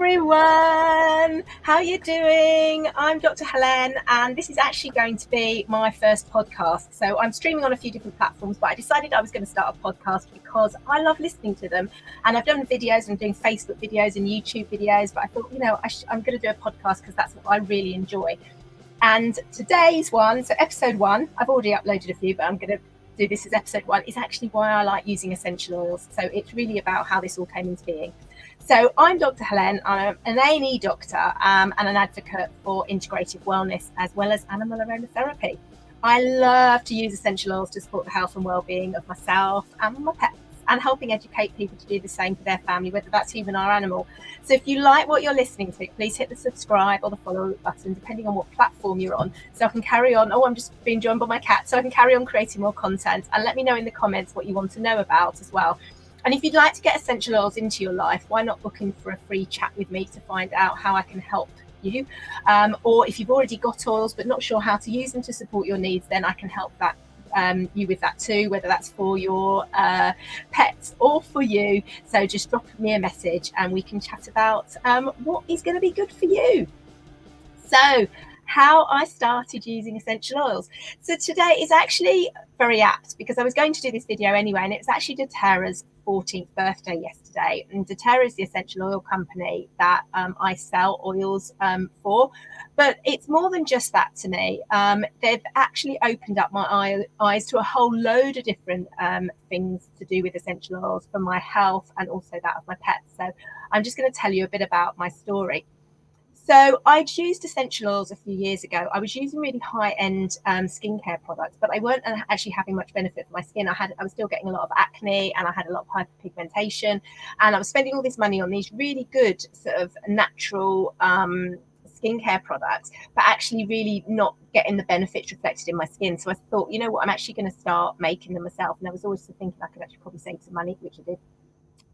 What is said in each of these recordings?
everyone, how are you doing? I'm Dr. Helen, and this is actually going to be my first podcast. So I'm streaming on a few different platforms, but I decided I was going to start a podcast because I love listening to them. And I've done videos, I'm doing Facebook videos and YouTube videos, but I thought, I'm going to do a podcast because that's what I really enjoy. And today's one, so episode 1, I've already uploaded a few, but I'm going to do this as episode 1, is actually why I like using essential oils. So it's really about how this all came into being. So I'm Dr. Helen. I'm an A&E doctor and an advocate for integrative wellness as well as animal aromatherapy. I love to use essential oils to support the health and well-being of myself and my pets, and helping educate people to do the same for their family, whether that's even our animal. So if you like what you're listening to, please hit the subscribe or the follow button, depending on what platform you're on, so I can carry on. I'm just being joined by my cat, so I can carry on creating more content. And let me know in the comments what you want to know about as well. And if you'd like to get essential oils into your life, why not book in for a free chat with me to find out how I can help you? Or if you've already got oils but not sure how to use them to support your needs, then I can help you with that too, whether that's for your pets or for you. So just drop me a message and we can chat about what is going to be good for you. So how I started using essential oils. So today is actually very apt because I was going to do this video anyway, and it was actually doTERRA's 14th birthday yesterday. And doTERRA is the essential oil company that I sell oils for. But it's more than just that to me. They've actually opened up my eyes to a whole load of different things to do with essential oils for my health and also that of my pets. So I'm just going to tell you a bit about my story. So I'd used essential oils a few years ago. I was using really high-end skincare products, but I weren't actually having much benefit for my skin. I was still getting a lot of acne, and I had a lot of hyperpigmentation, and I was spending all this money on these really good sort of natural skincare products, but actually really not getting the benefits reflected in my skin. So I thought, you know what, I'm actually going to start making them myself. And I was always thinking I could actually probably save some money, which I did,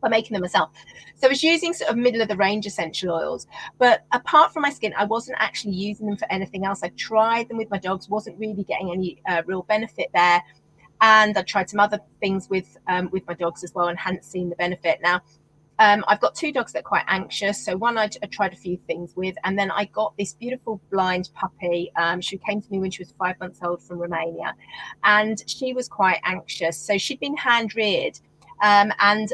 by making them myself. So I was using sort of middle of the range essential oils, but apart from my skin, I wasn't actually using them for anything else. I tried them with my dogs, wasn't really getting any real benefit there. And I tried some other things with my dogs as well and hadn't seen the benefit. Now, I've got 2 dogs that are quite anxious. So one I tried a few things with, and then I got this beautiful blind puppy. She came to me when she was 5 months old from Romania, and she was quite anxious. So she'd been hand reared, and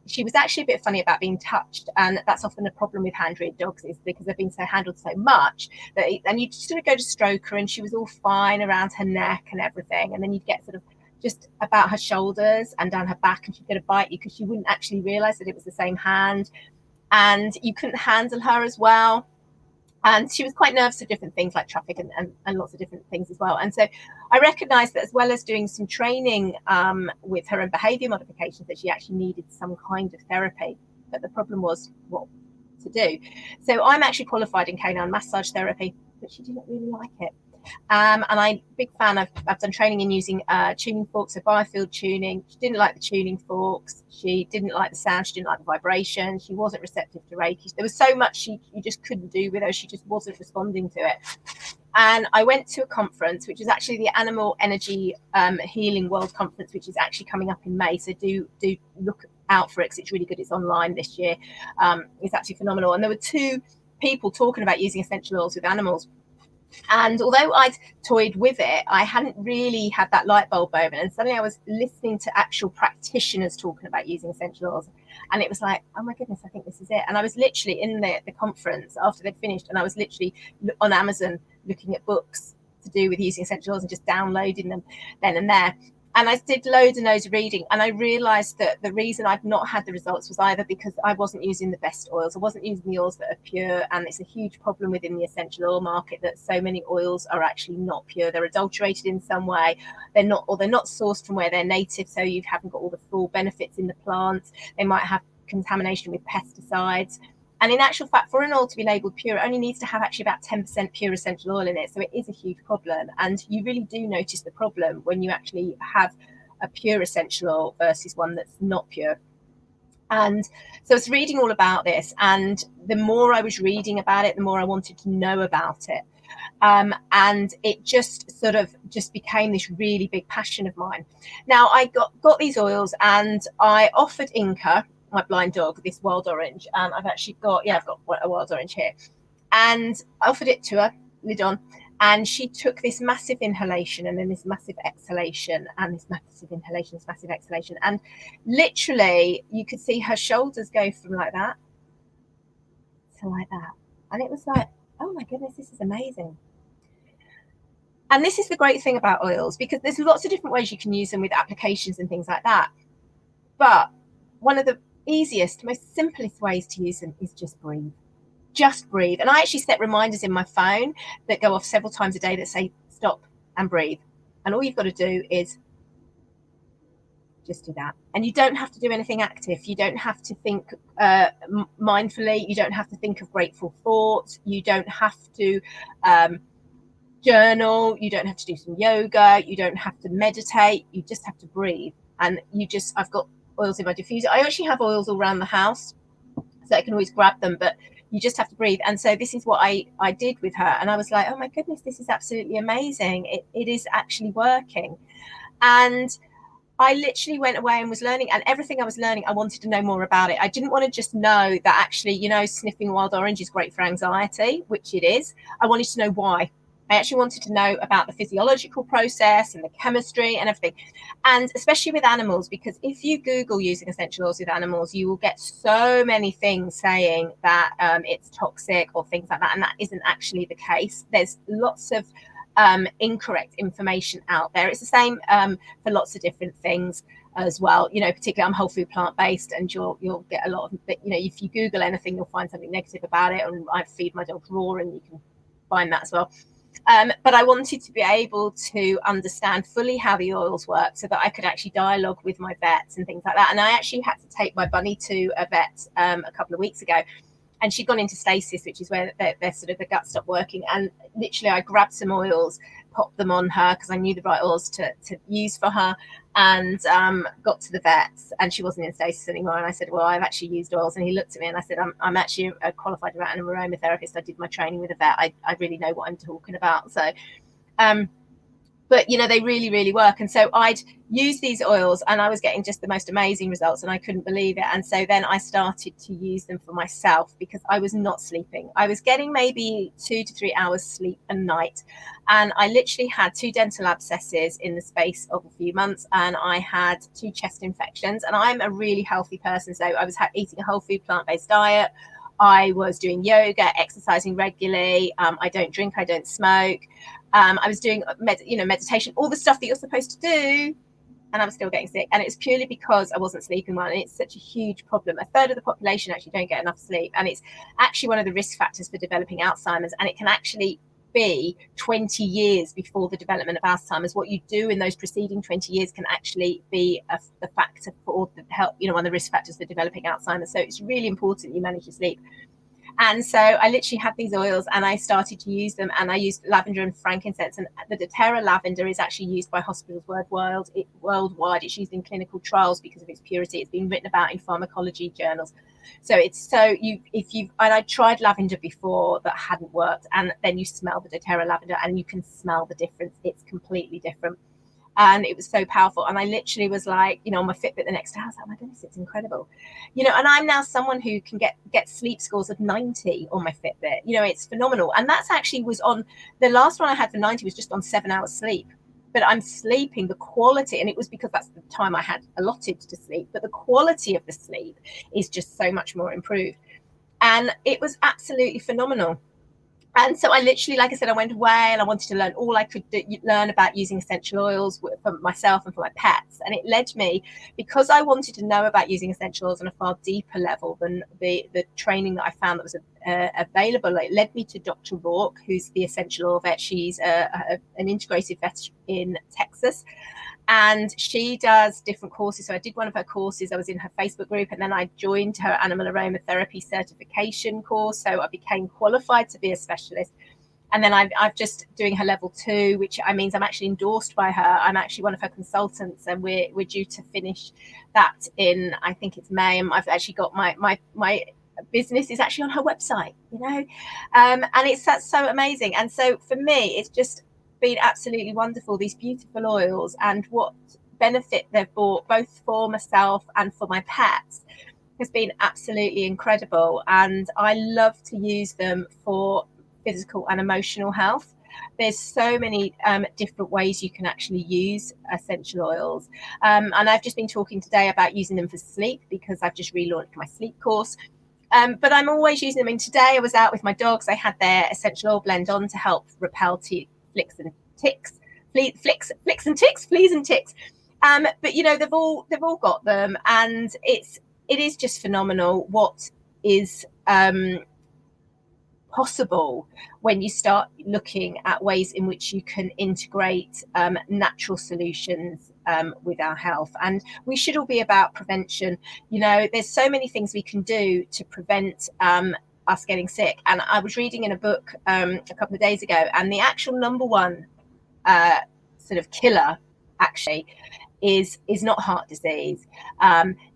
she was actually a bit funny about being touched, and that's often a problem with hand-reared dogs, is because they've been handled so much and you'd sort of go to stroke her and she was all fine around her neck and everything, and then you'd get sort of just about her shoulders and down her back, and she'd go to bite you because she wouldn't actually realize that it was the same hand, and you couldn't handle her as well. And she was quite nervous of different things like traffic and lots of different things as well. And so I recognized that, as well as doing some training with her and behavior modifications, that she actually needed some kind of therapy. But the problem was what to do. So I'm actually qualified in canine massage therapy, but she didn't really like it. And I'm big fan. I've done training in using tuning forks, so biofield tuning. She didn't like the tuning forks. She didn't like the sound. She didn't like the vibration. She wasn't receptive to Reiki. There was so much you just couldn't do with her. She just wasn't responding to it. And I went to a conference, which is actually the Animal Energy Healing World Conference, which is actually coming up in May. So do look out for it because it's really good. It's online this year. It's actually phenomenal. And there were 2 people talking about using essential oils with animals. And although I'd toyed with it, I hadn't really had that light bulb moment. And suddenly I was listening to actual practitioners talking about using essential oils. And it was like, oh my goodness, I think this is it. And I was literally in the conference after they'd finished, and I was literally on Amazon looking at books to do with using essential oils and just downloading them then and there. And I did loads and loads of reading, and I realized that the reason I've not had the results was either because I wasn't using the best oils. I wasn't using the oils that are pure, and it's a huge problem within the essential oil market that so many oils are actually not pure. They're adulterated in some way. They're not sourced from where they're native, so you haven't got all the full benefits in the plant. They might have contamination with pesticides. And in actual fact, for an oil to be labelled pure, it only needs to have actually about 10% pure essential oil in it. So it is a huge problem. And you really do notice the problem when you actually have a pure essential oil versus one that's not pure. And so I was reading all about this. And the more I was reading about it, the more I wanted to know about it. And it just became this really big passion of mine. Now I got these oils, and I offered Inka my blind dog, this wild orange. And I've actually got a wild orange here. And I offered it to her, lid on, and she took this massive inhalation and then this massive exhalation and this massive inhalation, this massive exhalation. And literally you could see her shoulders go from like that to like that. And it was like, oh my goodness, this is amazing. And this is the great thing about oils, because there's lots of different ways you can use them with applications and things like that. But one of the easiest, most simplest ways to use them is just breathe. Just breathe. And I actually set reminders in my phone that go off several times a day that say stop and breathe. And all you've got to do is just do that. And you don't have to do anything active. You don't have to think mindfully. You don't have to think of grateful thoughts. You don't have to journal. You don't have to do some yoga. You don't have to meditate. You just have to breathe. And I've got oils in my diffuser. I actually have oils all around the house, so I can always grab them, but you just have to breathe. And so this is what I did with her. And I was like, oh my goodness, this is absolutely amazing. It is actually working. And I literally went away and was learning, and everything I was learning, I wanted to know more about it. I didn't want to just know that actually, sniffing wild orange is great for anxiety, which it is. I wanted to know why. I actually wanted to know about the physiological process and the chemistry and everything. And especially with animals, because if you Google using essential oils with animals, you will get so many things saying that it's toxic or things like that. And that isn't actually the case. There's lots of incorrect information out there. It's the same for lots of different things as well. Particularly I'm whole food plant-based, and you'll get a lot of, if you Google anything, you'll find something negative about it. And I feed my dog raw, and you can find that as well. But I wanted to be able to understand fully how the oils work so that I could actually dialogue with my vets and things like that. And I actually had to take my bunny to a vet a couple of weeks ago, and she'd gone into stasis, which is where they're sort of the gut stopped working. And literally I grabbed some oils, popped them on her because I knew the right oils to use for her, and got to the vets, and she wasn't in stasis anymore. And I said, well, I've actually used oils. And he looked at me and I said, I'm actually a qualified animal aromatherapist. I did my training with a vet. I really know what I'm talking about. So but they really, really work. And so I'd use these oils, and I was getting just the most amazing results, and I couldn't believe it. And so then I started to use them for myself, because I was not sleeping. I was getting maybe 2 to 3 hours sleep a night, and I literally had 2 dental abscesses in the space of a few months, and I had 2 chest infections. And I'm a really healthy person, so I was eating a whole food plant-based diet. I was doing yoga, exercising regularly. I don't drink, I don't smoke. I was doing meditation, all the stuff that you're supposed to do, and I was still getting sick. And it's purely because I wasn't sleeping well. And it's such a huge problem. A third of the population actually don't get enough sleep, and it's actually one of the risk factors for developing Alzheimer's. And it can actually be 20 years before the development of Alzheimer's. What you do in those preceding 20 years can actually be the factor for the help, one of the risk factors for developing Alzheimer's. So it's really important you manage your sleep. And so I literally had these oils, and I started to use them, and I used lavender and frankincense. And the doTERRA lavender is actually used by hospitals worldwide. It's used in clinical trials because of its purity. It's been written about in pharmacology journals. So I tried lavender before that hadn't worked, and then you smell the doTERRA lavender and you can smell the difference. It's completely different. And it was so powerful. And I literally was like, on my Fitbit the next day, I was like, oh my goodness, it's incredible. And I'm now someone who can get sleep scores of 90 on my Fitbit. It's phenomenal. And that's actually was on, the last one I had for 90 was just on 7 hours sleep. But I'm sleeping, the quality, and it was because that's the time I had allotted to sleep, but the quality of the sleep is just so much more improved. And it was absolutely phenomenal. And so I literally, like I said, I went away and I wanted to learn all I could learn about using essential oils for myself and for my pets. And it led me, because I wanted to know about using essential oils on a far deeper level than the training that I found that was available. It led me to Dr. Rourke, who's the essential oil vet. She's an integrated vet in Texas. And she does different courses. So I did one of her courses. I was in her Facebook group, and then I joined her animal aromatherapy certification course. So I became qualified to be a specialist. And then I'm just doing her level 2, which means I'm actually endorsed by her. I'm actually one of her consultants, and we're due to finish that in, I think it's May. And I've actually got my business is actually on her website, and that's so amazing. And so for me, it's just been absolutely wonderful, these beautiful oils, and what benefit they've brought both for myself and for my pets. has been absolutely incredible, and I love to use them for physical and emotional health. There's so many different ways you can actually use essential oils, and I've just been talking today about using them for sleep because I've just relaunched my sleep course. But I'm always using them. And today I was out with my dogs. They had their essential oil blend on to help repel flicks and ticks, flicks and ticks, fleas and ticks. But they've all got them, and it is just phenomenal what is possible when you start looking at ways in which you can integrate natural solutions with our health. And we should all be about prevention. There's so many things we can do to prevent us getting sick. And I was reading in a book a couple of days ago, and the actual number one sort of killer actually is not heart disease.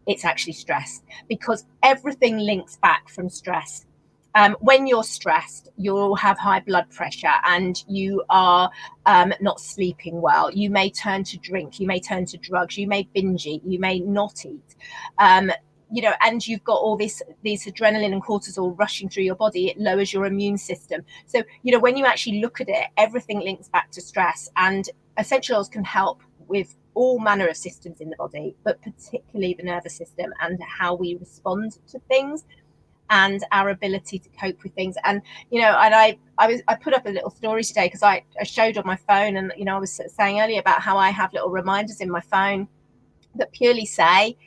It's actually stress, because everything links back from stress. When you're stressed, you'll have high blood pressure and you are not sleeping well. You may turn to drink, you may turn to drugs, you may binge eat, you may not eat. And you've got all these adrenaline and cortisol rushing through your body. It lowers your immune system. So, when you actually look at it, everything links back to stress, and essential oils can help with all manner of systems in the body, but particularly the nervous system and how we respond to things and our ability to cope with things. And I put up a little story today because I showed on my phone, and I was saying earlier about how I have little reminders in my phone that purely say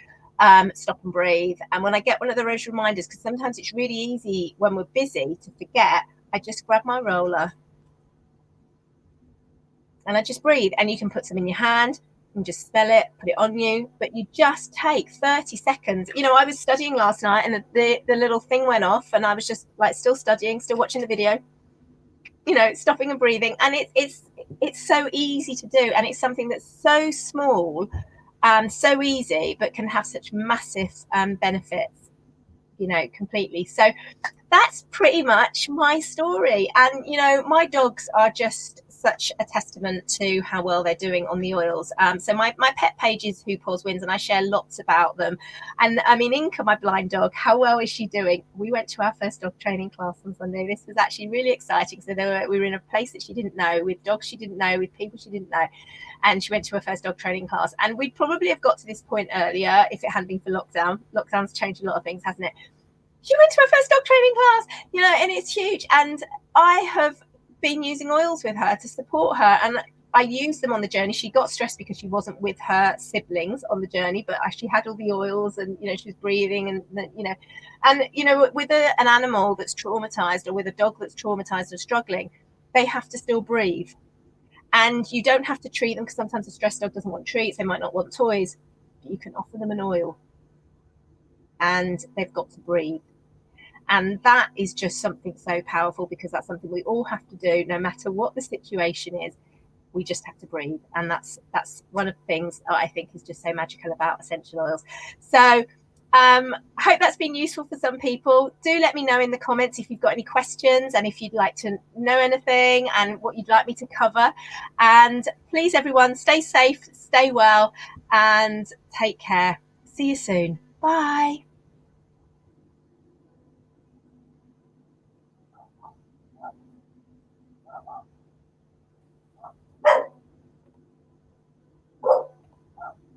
stop and breathe. And when I get one of those reminders, because sometimes it's really easy when we're busy to forget, I just grab my roller and I just breathe. And you can put some in your hand and just smell it, put it on you, but you just take 30 seconds. I was studying last night, and the little thing went off, and I was just like still studying, still watching the video, stopping and breathing. And it's so easy to do, and it's something that's so small and so easy, but can have such massive benefits, completely. So that's pretty much my story. And my dogs are just such a testament to how well they're doing on the oils. So my pet page is Who Pours Wins, and I share lots about them. And I mean, Inka, my blind dog, how well is she doing? We went to our first dog training class on Sunday. This was actually really exciting. So we were in a place that she didn't know, with dogs she didn't know, with people she didn't know. And she went to her first dog training class. And we'd probably have got to this point earlier if it hadn't been for lockdown. Lockdown's changed a lot of things, hasn't it? She went to her first dog training class, and it's huge. And I have been using oils with her to support her, and I used them on the journey. She got stressed because she wasn't with her siblings on the journey, but she had all the oils, and she was breathing, and with an animal that's traumatized, or with a dog that's traumatized or struggling, they have to still breathe. And you don't have to treat them, because sometimes a stressed dog doesn't want treats, they might not want toys, but you can offer them an oil and they've got to breathe. And that is just something so powerful, because that's something we all have to do, no matter what the situation is. We just have to breathe. And that's one of the things that I think is just so magical about essential oils. So I hope that's been useful for some people. Do let me know in the comments if you've got any questions, and if you'd like to know anything, and what you'd like me to cover. And please, everyone, stay safe, stay well, and take care. See you soon. Bye.